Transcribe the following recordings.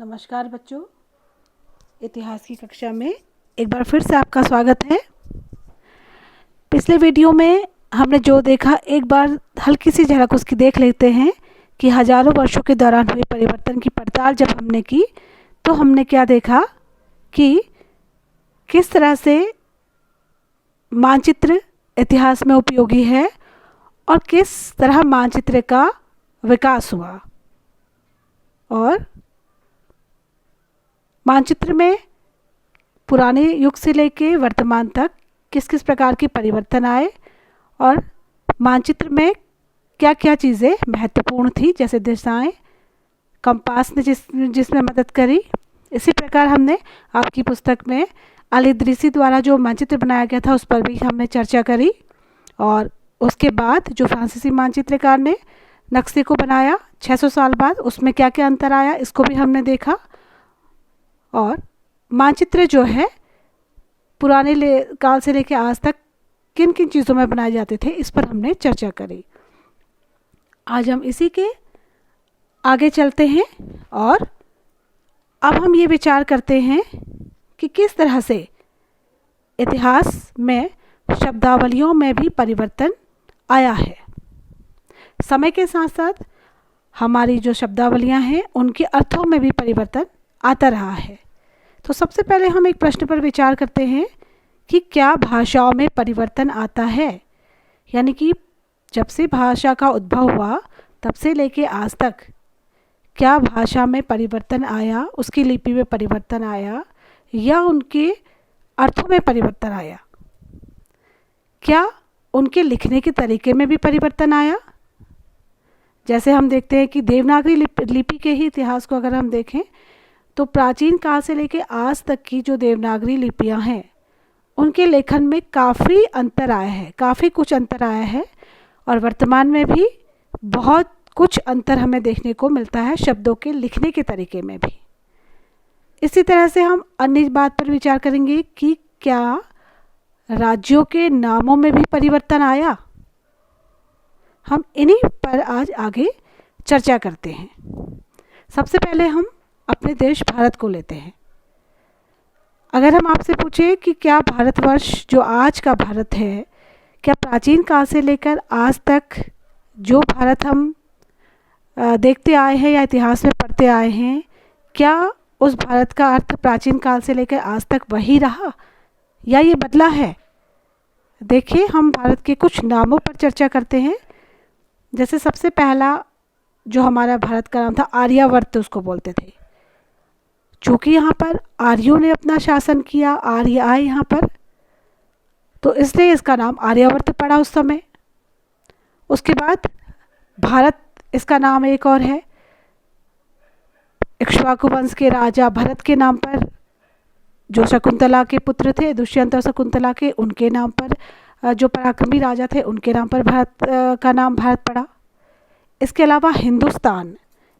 नमस्कार बच्चों, इतिहास की कक्षा में एक बार फिर से आपका स्वागत है। पिछले वीडियो में हमने जो देखा एक बार हल्की सी झलक उसकी देख लेते हैं कि हजारों वर्षों के दौरान हुए परिवर्तन की पड़ताल जब हमने की तो हमने क्या देखा कि किस तरह से मानचित्र इतिहास में उपयोगी है और किस तरह मानचित्र का विकास हुआ और मानचित्र में पुराने युग से लेके वर्तमान तक किस किस प्रकार के परिवर्तन आए और मानचित्र में क्या क्या चीज़ें महत्वपूर्ण थी, जैसे दिशाएं, कंपास ने जिसमें मदद करी। इसी प्रकार हमने आपकी पुस्तक में अल इदरीसी द्वारा जो मानचित्र बनाया गया था उस पर भी हमने चर्चा करी और उसके बाद जो फ्रांसीसी मानचित्रकार ने नक्शे को बनाया 600 साल बाद, उसमें क्या क्या अंतर आया इसको भी हमने देखा। और मानचित्र जो है पुराने काल से लेकर आज तक किन किन चीज़ों में बनाए जाते थे इस पर हमने चर्चा करी। आज हम इसी के आगे चलते हैं और अब हम ये विचार करते हैं कि किस तरह से इतिहास में शब्दावलियों में भी परिवर्तन आया है। समय के साथ साथ हमारी जो शब्दावलियां हैं उनके अर्थों में भी परिवर्तन आता रहा है। तो सबसे पहले हम एक प्रश्न पर विचार करते हैं कि क्या भाषाओं में परिवर्तन आता है, यानी कि जब से भाषा का उद्भव हुआ तब से लेके आज तक क्या भाषा में परिवर्तन आया, उसकी लिपि में परिवर्तन आया या उनके अर्थों में परिवर्तन आया, क्या उनके लिखने के तरीके में भी परिवर्तन आया। जैसे हम देखते हैं कि देवनागरी लिपि के ही इतिहास को अगर हम देखें तो प्राचीन काल से लेकर आज तक की जो देवनागरी लिपियां हैं उनके लेखन में काफ़ी अंतर आया है, काफ़ी कुछ अंतर आया है और वर्तमान में भी बहुत कुछ अंतर हमें देखने को मिलता है शब्दों के लिखने के तरीके में भी। इसी तरह से हम अन्य बात पर विचार करेंगे कि क्या राज्यों के नामों में भी परिवर्तन आया। हम इन्हीं पर आज आगे चर्चा करते हैं। सबसे पहले हम अपने देश भारत को लेते हैं। अगर हम आपसे पूछें कि क्या भारतवर्ष जो आज का भारत है, क्या प्राचीन काल से लेकर आज तक जो भारत हम देखते आए हैं या इतिहास में पढ़ते आए हैं, क्या उस भारत का अर्थ प्राचीन काल से लेकर आज तक वही रहा या ये बदला है। देखिए, हम भारत के कुछ नामों पर चर्चा करते हैं। जैसे सबसे पहला जो हमारा भारत का नाम था आर्यावर्त, उसको बोलते थे। चूँकि यहाँ पर आर्यों ने अपना शासन किया, आर्य आए यहाँ पर, तो इसलिए इसका नाम आर्यावर्त पड़ा उस समय। उसके बाद भारत, इसका नाम एक और है। इक्ष्वाकु वंश के राजा भरत के नाम पर, जो शकुंतला के पुत्र थे, दुष्यंत और शकुंतला के, उनके नाम पर, जो पराक्रमी राजा थे उनके नाम पर भारत का नाम भारत पड़ा। इसके अलावा हिंदुस्तान,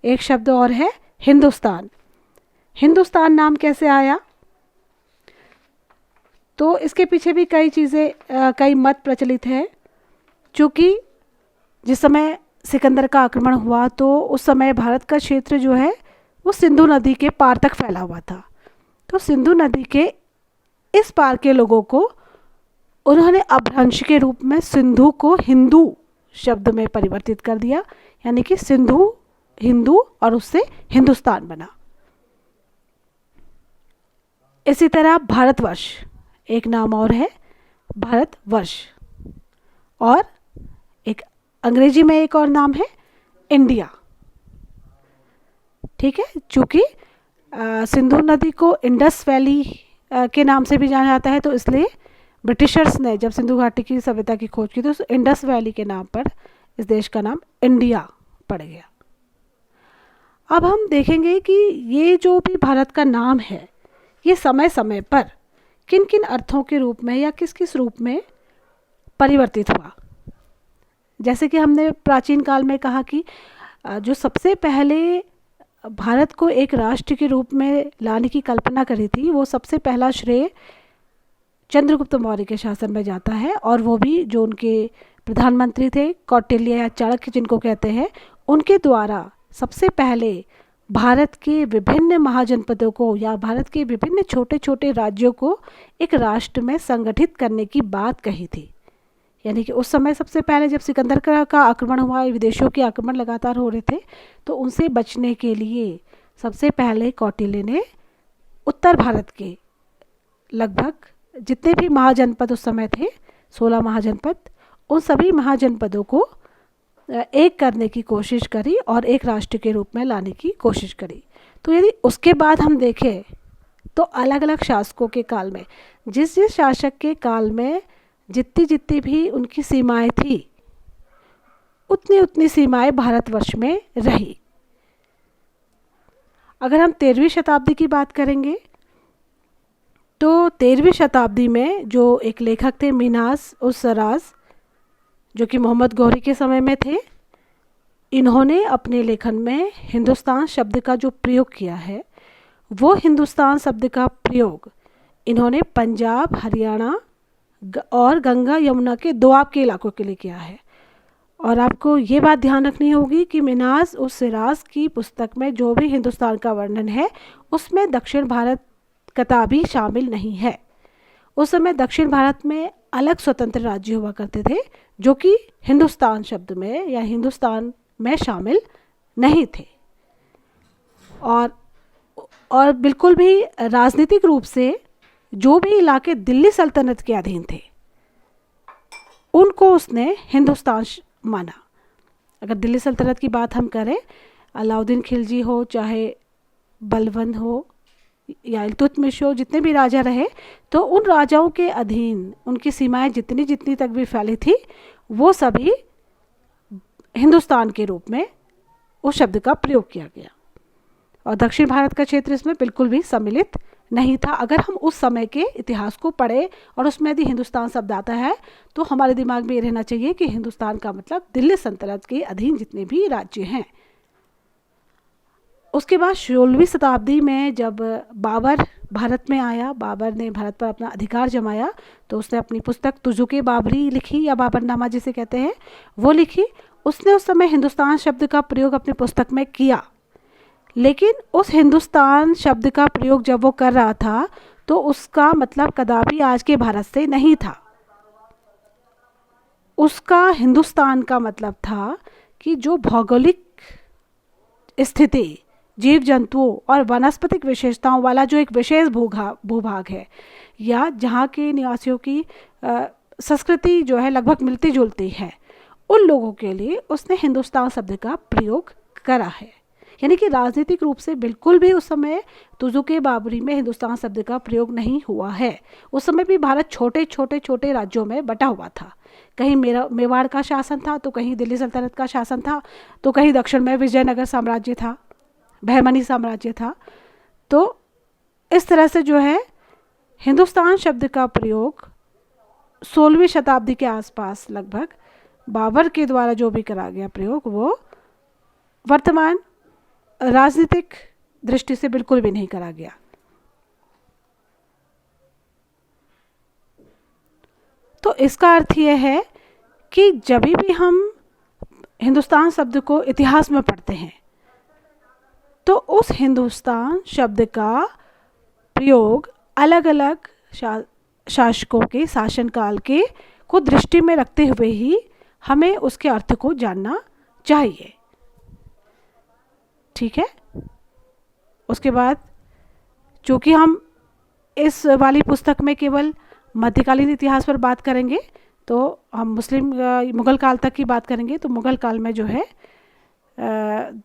एक शब्द और है हिंदुस्तान। हिंदुस्तान नाम कैसे आया, तो इसके पीछे भी कई चीज़ें, कई मत प्रचलित है। चूँकि जिस समय सिकंदर का आक्रमण हुआ तो उस समय भारत का क्षेत्र जो है वो सिंधु नदी के पार तक फैला हुआ था। तो सिंधु नदी के इस पार के लोगों को उन्होंने अपभ्रंश के रूप में सिंधु को हिंदू शब्द में परिवर्तित कर दिया, यानी कि सिंधु हिंदू और उससे हिंदुस्तान बना। इसी तरह भारतवर्ष, एक नाम और है भारतवर्ष, और एक अंग्रेजी में एक और नाम है इंडिया। ठीक है, चूँकि सिंधु नदी को इंडस वैली के नाम से भी जाना जाता है, तो इसलिए ब्रिटिशर्स ने जब सिंधु घाटी की सभ्यता की खोज की तो इंडस वैली के नाम पर इस देश का नाम इंडिया पड़ गया। अब हम देखेंगे कि ये जो भी भारत का नाम है ये समय समय पर किन किन अर्थों के रूप में या किस किस रूप में परिवर्तित हुआ। जैसे कि हमने प्राचीन काल में कहा कि जो सबसे पहले भारत को एक राष्ट्र के रूप में लाने की कल्पना करी थी, वो सबसे पहला श्रेय चंद्रगुप्त मौर्य के शासन में जाता है, और वो भी जो उनके प्रधानमंत्री थे कौटिल्य या चाणक्य जिनको कहते हैं, उनके द्वारा सबसे पहले भारत के विभिन्न महाजनपदों को या भारत के विभिन्न छोटे छोटे राज्यों को एक राष्ट्र में संगठित करने की बात कही थी। यानी कि उस समय सबसे पहले जब सिकंदर का आक्रमण हुआ, विदेशियों के आक्रमण लगातार हो रहे थे, तो उनसे बचने के लिए सबसे पहले कौटिल्य ने उत्तर भारत के लगभग जितने भी महाजनपद उस समय थे, 16 महाजनपद, उन सभी महाजनपदों को एक करने की कोशिश करी और एक राष्ट्र के रूप में लाने की कोशिश करी। तो यदि उसके बाद हम देखें तो अलग अलग शासकों के काल में, जिस जिस शासक के काल में जितनी जितनी भी उनकी सीमाएं थी, उतनी उतनी सीमाएं भारतवर्ष में रही। अगर हम 13वीं शताब्दी की बात करेंगे तो 13वीं शताब्दी में जो एक लेखक थे मिन्हाज उस सराज, जो कि मोहम्मद गौरी के समय में थे, इन्होंने अपने लेखन में हिंदुस्तान शब्द का जो प्रयोग किया है, वो हिंदुस्तान शब्द का प्रयोग इन्होंने पंजाब, हरियाणा और गंगा यमुना के दोआब के इलाकों के लिए किया है। और आपको ये बात ध्यान रखनी होगी कि मिन्हाज उस सिराज की पुस्तक में जो भी हिंदुस्तान का वर्णन है, उसमें दक्षिण भारत कता भी शामिल नहीं है। उस समय दक्षिण भारत में अलग स्वतंत्र राज्य हुआ करते थे जो कि हिंदुस्तान शब्द में या हिंदुस्तान में शामिल नहीं थे। और बिल्कुल भी राजनीतिक रूप से जो भी इलाके दिल्ली सल्तनत के अधीन थे, उनको उसने हिंदुस्तान माना। अगर दिल्ली सल्तनत की बात हम करें, अलाउद्दीन खिलजी हो, चाहे बलबन हो या इल्तुतमिश हो, जितने भी राजा रहे, तो उन राजाओं के अधीन उनकी सीमाएं जितनी जितनी तक भी फैली थी, वो सभी हिंदुस्तान के रूप में उस शब्द का प्रयोग किया गया। और दक्षिण भारत का क्षेत्र इसमें बिल्कुल भी सम्मिलित नहीं था। अगर हम उस समय के इतिहास को पढ़ें और उसमें यदि हिंदुस्तान शब्द आता है तो हमारे दिमाग में ये रहना चाहिए कि हिंदुस्तान का मतलब दिल्ली सल्तनत के अधीन जितने भी राज्य हैं। उसके बाद 16वीं शताब्दी में जब बाबर भारत में आया, बाबर ने भारत पर अपना अधिकार जमाया, तो उसने अपनी पुस्तक तुजुके बाबरी लिखी या बाबरनामा जिसे कहते हैं, वो लिखी। उसने उस समय हिंदुस्तान शब्द का प्रयोग अपनी पुस्तक में किया, लेकिन उस हिंदुस्तान शब्द का प्रयोग जब वो कर रहा था तो उसका मतलब कदापि आज के भारत से नहीं था। उसका हिंदुस्तान का मतलब था कि जो भौगोलिक स्थिति, जीव जंतुओं और वनस्पतिक विशेषताओं वाला जो एक विशेष भूभाग है, या जहाँ के निवासियों की संस्कृति जो है लगभग मिलती जुलती है, उन लोगों के लिए उसने हिंदुस्तान शब्द का प्रयोग करा है। यानी कि राजनीतिक रूप से बिल्कुल भी उस समय तुजुके बाबरी में हिंदुस्तान शब्द का प्रयोग नहीं हुआ है। उस समय भी भारत छोटे छोटे छोटे राज्यों में बटा हुआ था। कहीं मेवाड़ का शासन था, तो कहीं दिल्ली सल्तनत का शासन था, तो कहीं दक्षिण में विजयनगर साम्राज्य था, बहमनी साम्राज्य था। तो इस तरह से जो है हिंदुस्तान शब्द का प्रयोग 16वीं शताब्दी के आसपास लगभग बाबर के द्वारा जो भी करा गया प्रयोग, वो वर्तमान राजनीतिक दृष्टि से बिल्कुल भी नहीं करा गया। तो इसका अर्थ यह है कि जब भी हम हिंदुस्तान शब्द को इतिहास में पढ़ते हैं तो उस हिंदुस्तान शब्द का प्रयोग अलग अलग शासकों के शासनकाल के को दृष्टि में रखते हुए ही हमें उसके अर्थ को जानना चाहिए। ठीक है। उसके बाद चूँकि हम इस वाली पुस्तक में केवल मध्यकालीन इतिहास पर बात करेंगे, तो हम मुग़ल काल तक की बात करेंगे। तो मुग़ल काल में जो है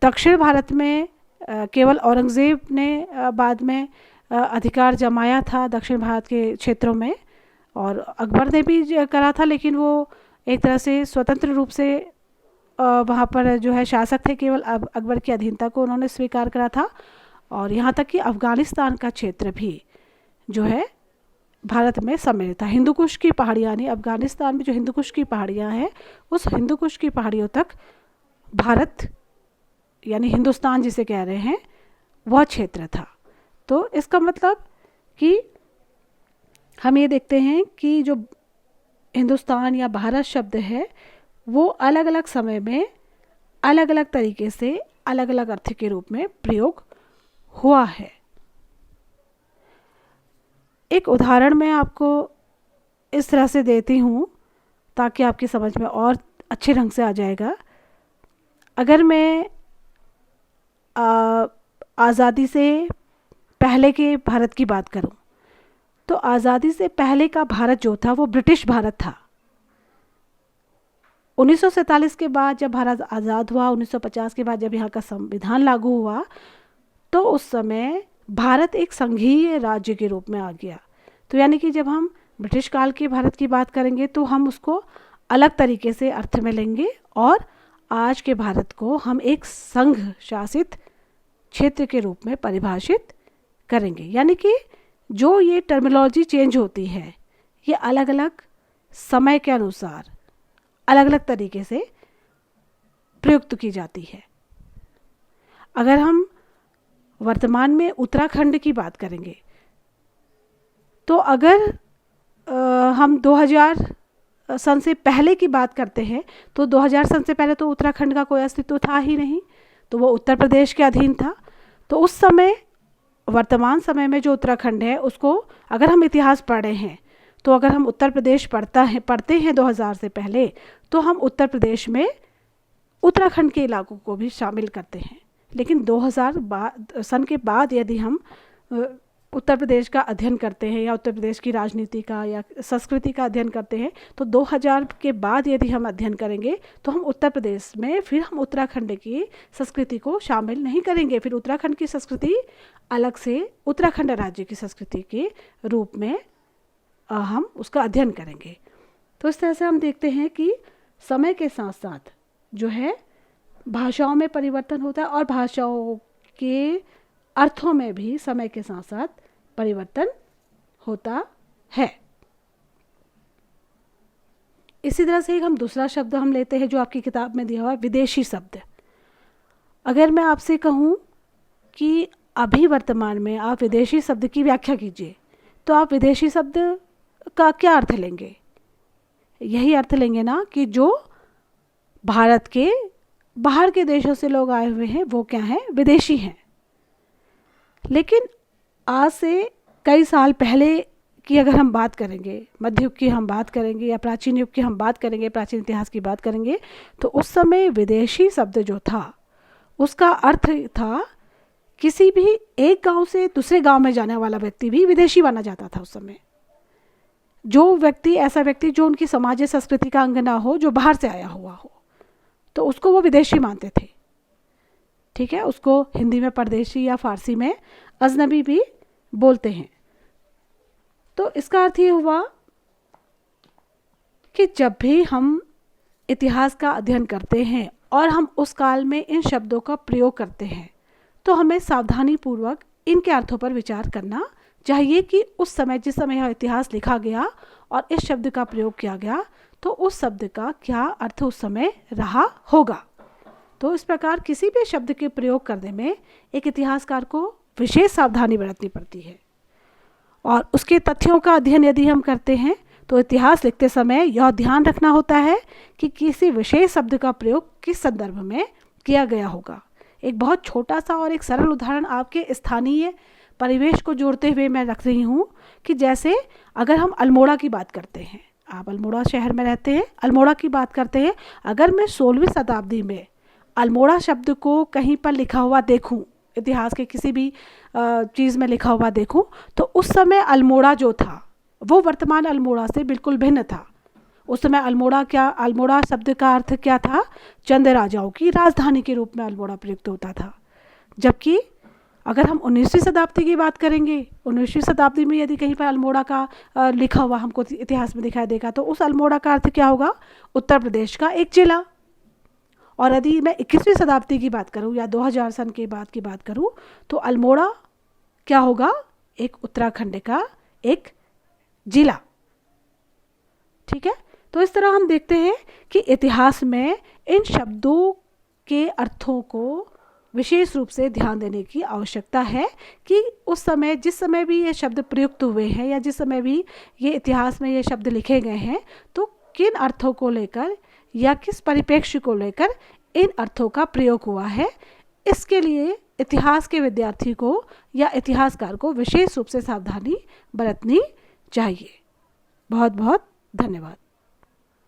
दक्षिण भारत में केवल औरंगज़ेब ने बाद में अधिकार जमाया था दक्षिण भारत के क्षेत्रों में, और अकबर ने भी करा था, लेकिन वो एक तरह से स्वतंत्र रूप से वहाँ पर जो है शासक थे, केवल अकबर की अधीनता को उन्होंने स्वीकार करा था। और यहाँ तक कि अफ़गानिस्तान का क्षेत्र भी जो है भारत में सम्मिलित था। हिंदू कुश की पहाड़ियाँ, यानी अफ़गानिस्तान में जो हिंदू कुश की पहाड़ियाँ हैं, उस हिंदू कुश की पहाड़ियों तक भारत यानी हिंदुस्तान जिसे कह रहे हैं वह क्षेत्र था। तो इसका मतलब कि हम ये देखते हैं कि जो हिंदुस्तान या भारत शब्द है वो अलग अलग समय में अलग अलग तरीके से अलग अलग अर्थ के रूप में प्रयोग हुआ है। एक उदाहरण मैं आपको इस तरह से देती हूँ ताकि आपकी समझ में और अच्छे ढंग से आ जाएगा। अगर मैं आज़ादी से पहले के भारत की बात करूं, तो आज़ादी से पहले का भारत जो था वो ब्रिटिश भारत था। 1947 के बाद जब भारत आज़ाद हुआ, 1950 के बाद जब यहाँ का संविधान लागू हुआ, तो उस समय भारत एक संघीय राज्य के रूप में आ गया। तो यानी कि जब हम ब्रिटिश काल के भारत की बात करेंगे तो हम उसको अलग तरीके से अर्थ में लेंगे, और आज के भारत को हम एक संघ शासित क्षेत्र के रूप में परिभाषित करेंगे। यानी कि जो ये टर्मिनोलॉजी चेंज होती है, ये अलग अलग समय के अनुसार अलग अलग तरीके से प्रयुक्त की जाती है। अगर हम वर्तमान में उत्तराखंड की बात करेंगे, तो अगर हम 2000 सन से पहले की बात करते हैं, तो 2000 सन से पहले तो उत्तराखंड का कोई अस्तित्व था ही नहीं, तो वो उत्तर प्रदेश के अधीन था। तो उस समय, वर्तमान समय में जो उत्तराखंड है, उसको अगर हम इतिहास पढ़ रहे हैं, तो अगर हम उत्तर प्रदेश पढ़ते हैं 2000 से पहले, तो हम उत्तर प्रदेश में उत्तराखंड के इलाकों को भी शामिल करते हैं। लेकिन 2000 सन के बाद यदि हम उत्तर प्रदेश का अध्ययन करते हैं, या उत्तर प्रदेश की राजनीति का या संस्कृति का अध्ययन करते हैं, तो 2000 के बाद यदि हम अध्ययन करेंगे, तो हम उत्तर प्रदेश में फिर हम उत्तराखंड की संस्कृति को शामिल नहीं करेंगे। फिर उत्तराखंड की संस्कृति अलग से उत्तराखंड राज्य की संस्कृति के रूप में हम उसका अध्ययन करेंगे। तो इस तरह से हम देखते हैं कि समय के साथ साथ जो है भाषाओं में परिवर्तन होता है, और भाषाओं के अर्थों में भी समय के साथ साथ परिवर्तन होता है। इसी तरह से एक हम दूसरा शब्द हम लेते हैं जो आपकी किताब में दिया हुआ है, विदेशी शब्द। अगर मैं आपसे कहूँ कि अभी वर्तमान में आप विदेशी शब्द की व्याख्या कीजिए, तो आप विदेशी शब्द का क्या अर्थ लेंगे? यही अर्थ लेंगे ना कि जो भारत के बाहर के देशों से लोग आए हुए हैं, वो क्या हैं? विदेशी हैं। लेकिन आज से कई साल पहले की अगर हम बात करेंगे, मध्य युग की हम बात करेंगे या प्राचीन युग की हम बात करेंगे, प्राचीन इतिहास की बात करेंगे, तो उस समय विदेशी शब्द जो था उसका अर्थ था किसी भी एक गांव से दूसरे गांव में जाने वाला व्यक्ति भी विदेशी माना जाता था उस समय। जो व्यक्ति, ऐसा व्यक्ति जो उनकी समाज संस्कृति का अंग ना हो, जो बाहर से आया हुआ हो, तो उसको वो विदेशी मानते थे। ठीक है, उसको हिंदी में परदेशी या फारसी में अजनबी भी बोलते हैं। तो इसका अर्थ ये हुआ कि जब भी हम इतिहास का अध्ययन करते हैं और हम उस काल में इन शब्दों का प्रयोग करते हैं, तो हमें सावधानी पूर्वक इनके अर्थों पर विचार करना चाहिए कि उस समय, जिस समय यह इतिहास लिखा गया और इस शब्द का प्रयोग किया गया, तो उस शब्द का क्या अर्थ उस समय रहा होगा। तो इस प्रकार किसी भी शब्द के प्रयोग करने में एक इतिहासकार को विशेष सावधानी बरतनी पड़ती है। और उसके तथ्यों का अध्ययन यदि हम करते हैं, तो इतिहास लिखते समय यह ध्यान रखना होता है कि किसी विशेष शब्द का प्रयोग किस संदर्भ में किया गया होगा। एक बहुत छोटा सा और एक सरल उदाहरण आपके स्थानीय परिवेश को जोड़ते हुए मैं रख रही हूँ कि जैसे अगर हम अल्मोड़ा की बात करते हैं, आप अल्मोड़ा शहर में रहते हैं, अल्मोड़ा की बात करते हैं, अगर मैं 16वीं शताब्दी में अल्मोड़ा शब्द को कहीं पर लिखा हुआ देखूं, इतिहास के किसी भी चीज़ में लिखा हुआ देखूं, तो उस समय अल्मोड़ा जो था वो वर्तमान अल्मोड़ा से बिल्कुल भिन्न था। उस समय अल्मोड़ा शब्द का अर्थ क्या था? चंद राजाओं की राजधानी के रूप में अल्मोड़ा प्रयुक्त होता था। जबकि अगर हम 19वीं शताब्दी की बात करेंगे, 19वीं शताब्दी में यदि कहीं पर अल्मोड़ा का लिखा हुआ हमको इतिहास में दिखाई देगा, तो उस अल्मोड़ा का अर्थ क्या होगा? उत्तर प्रदेश का एक जिला। और यदि मैं 21वीं शताब्दी की बात करूं या 2000 सन के बाद की बात करूं, तो अल्मोड़ा क्या होगा? एक उत्तराखंड का एक जिला। ठीक है, तो इस तरह हम देखते हैं कि इतिहास में इन शब्दों के अर्थों को विशेष रूप से ध्यान देने की आवश्यकता है कि उस समय, जिस समय भी ये शब्द प्रयुक्त हुए हैं या जिस समय भी ये इतिहास में ये शब्द लिखे गए हैं, तो किन अर्थों को लेकर या किस परिप्रेक्ष्य को लेकर इन अर्थों का प्रयोग हुआ है, इसके लिए इतिहास के विद्यार्थी को या इतिहासकार को विशेष रूप से सावधानी बरतनी चाहिए। बहुत बहुत धन्यवाद।